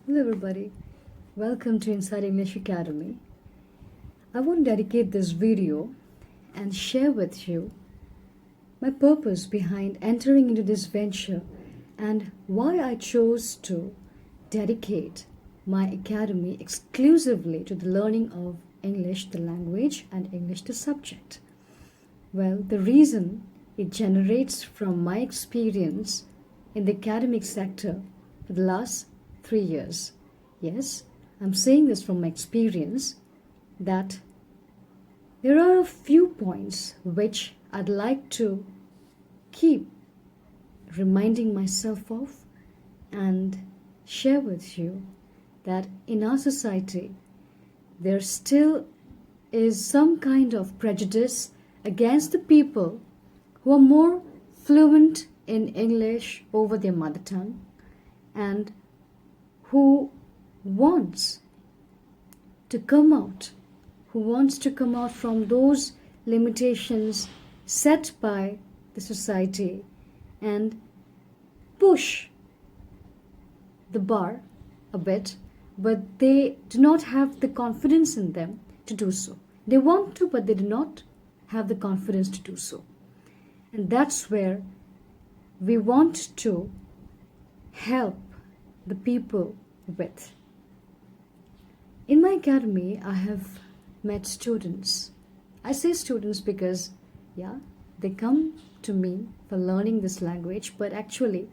Hello, everybody. Welcome to Inside English Academy. I want to dedicate this video and share with you my purpose behind entering into this venture and why I chose to dedicate my academy exclusively to the learning of English, the language, and English, the subject. Well, the reason it generates from my experience in the academic sector for the last 3 years. Yes, I'm saying this from my experience that there are a few points which I'd like to keep reminding myself of and share with you that in our society there still is some kind of prejudice against the people who are more fluent in English over their mother tongue and who wants to come out, from those limitations set by the society and push the bar a bit, but they do not have the confidence in them to do so. They want to, but they do not have the confidence to do so. And that's where we want to help the people with. In my academy, I have met students. I say students because, they come to me for learning this language, but actually,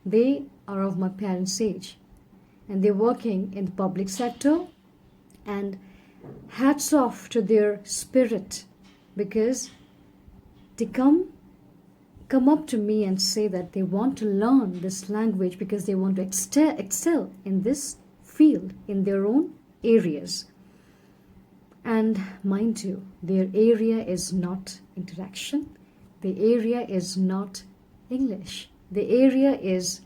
they are of my parents' age and they're working in the public sector. And hats off to their spirit because they come up to me and say that they want to learn this language because they want to excel in this field in their own areas. And mind you, their area is not interaction, the area is not English, the area is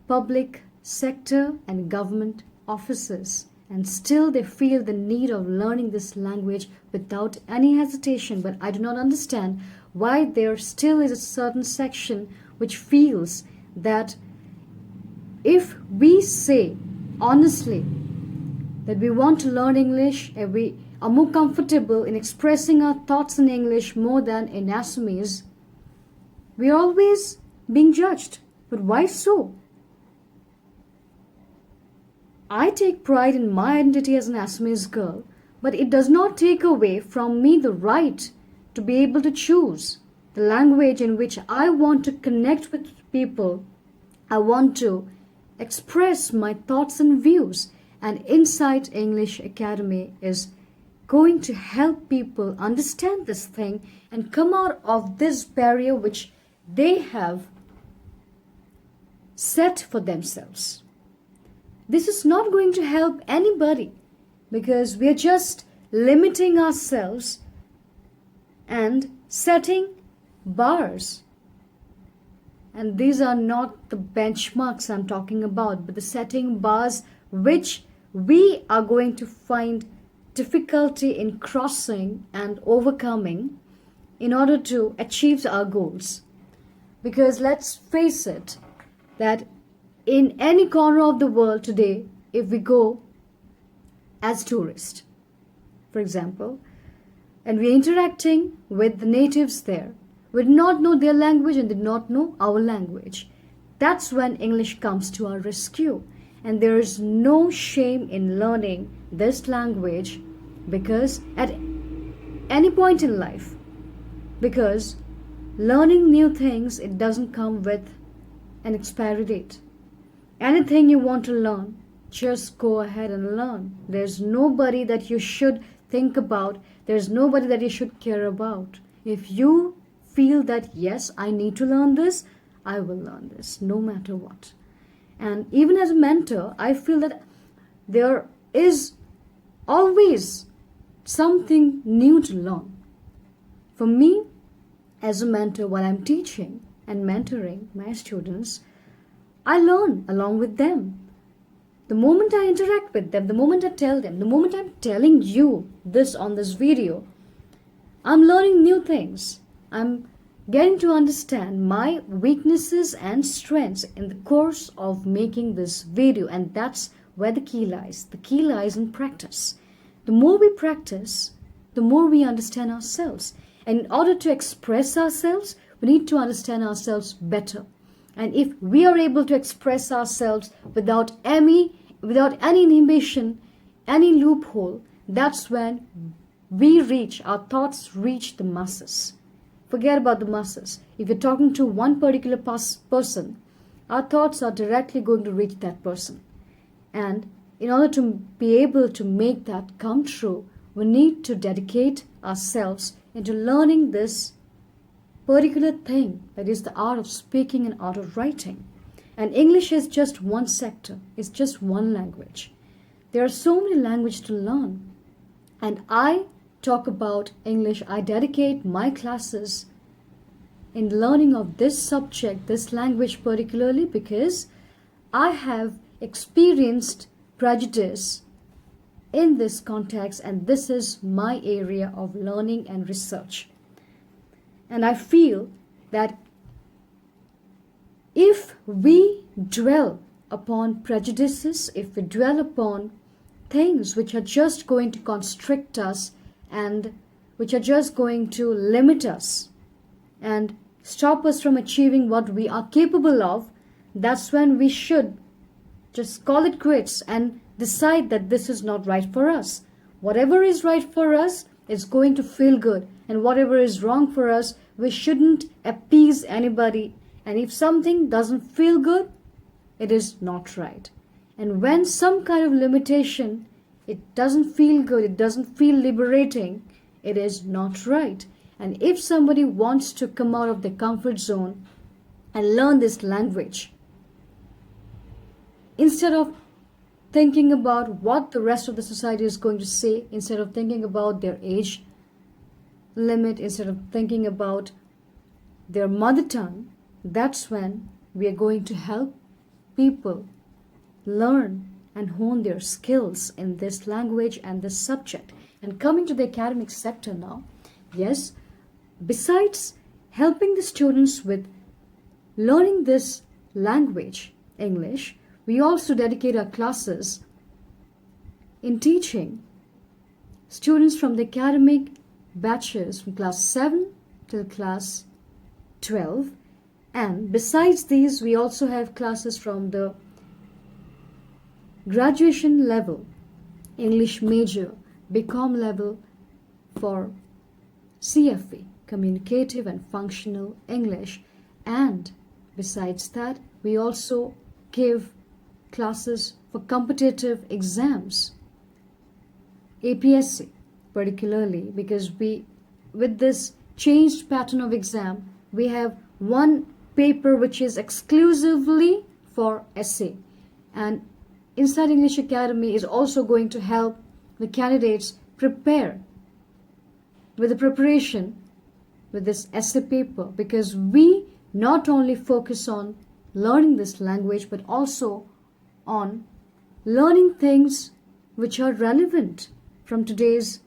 public sector and government offices. And still they feel the need of learning this language without any hesitation. But I do not understand why there still is a certain section which feels that if we say honestly that we want to learn English and we are more comfortable in expressing our thoughts in English more than in Assamese, we are always being judged. But why so? I take pride in my identity as an Assamese girl, but it does not take away from me the right to be able to choose the language in which I want to connect with people. I want to express my thoughts and views. And Inside English Academy is going to help people understand this thing and come out of this barrier which they have set for themselves. This is not going to help anybody because we are just limiting ourselves and setting bars. And these are not the benchmarks I'm talking about, but the setting bars which we are going to find difficulty in crossing and overcoming in order to achieve our goals. Because let's face it, that in any corner of the world today, if we go as tourists, for example, and we're interacting with the natives there, we do not know their language and did not know our language. That's when English comes to our rescue. And there is no shame in learning this language because at any point in life, because learning new things, it doesn't come with an expiry date. Anything you want to learn, just go ahead and learn. There's nobody that you should think about. There's nobody that you should care about. If you feel that, yes, I need to learn this, I will learn this, no matter what. And even as a mentor, I feel that there is always something new to learn. For me, as a mentor, while I'm teaching and mentoring my students, I learn along with them. The moment I interact with them, the moment I tell them, the moment I'm telling you this on this video, I'm learning new things. I'm getting to understand my weaknesses and strengths in the course of making this video. And that's where the key lies. The key lies in practice. The more we practice, the more we understand ourselves. And in order to express ourselves, we need to understand ourselves better. And if we are able to express ourselves without any inhibition, any loophole, that's when our thoughts reach the masses. Forget about the masses. If you're talking to one particular person, our thoughts are directly going to reach that person. And in order to be able to make that come true, we need to dedicate ourselves into learning this particular thing, that is the art of speaking and art of writing. And English is just one sector, it's just one language. There are so many languages to learn. And I talk about English, I dedicate my classes in learning of this subject, this language particularly, because I have experienced prejudice in this context, and this is my area of learning and research. And I feel that if we dwell upon prejudices, if we dwell upon things which are just going to constrict us and which are just going to limit us and stop us from achieving what we are capable of, that's when we should just call it quits and decide that this is not right for us. Whatever is right for us is going to feel good, and whatever is wrong for us, we shouldn't appease anybody. And if something doesn't feel good, it is not right. And when some kind of limitation, it doesn't feel good, it doesn't feel liberating, it is not right. And if somebody wants to come out of their comfort zone and learn this language, instead of thinking about what the rest of the society is going to say, instead of thinking about their age limit, instead of thinking about their mother tongue, that's when we are going to help people learn and hone their skills in this language and this subject. And coming to the academic sector now, yes, besides helping the students with learning this language, English, we also dedicate our classes in teaching students from the academic batches from class 7 till class 12. And besides these, we also have classes from the graduation level, English major, BCom level for CFE, Communicative and Functional English. And besides that, we also give classes for competitive exams, APSC particularly, because with this changed pattern of exam, we have one paper which is exclusively for essay. And Inside English Academy is also going to help the candidates prepare with the preparation with this essay paper, because we not only focus on learning this language but also on learning things which are relevant from today's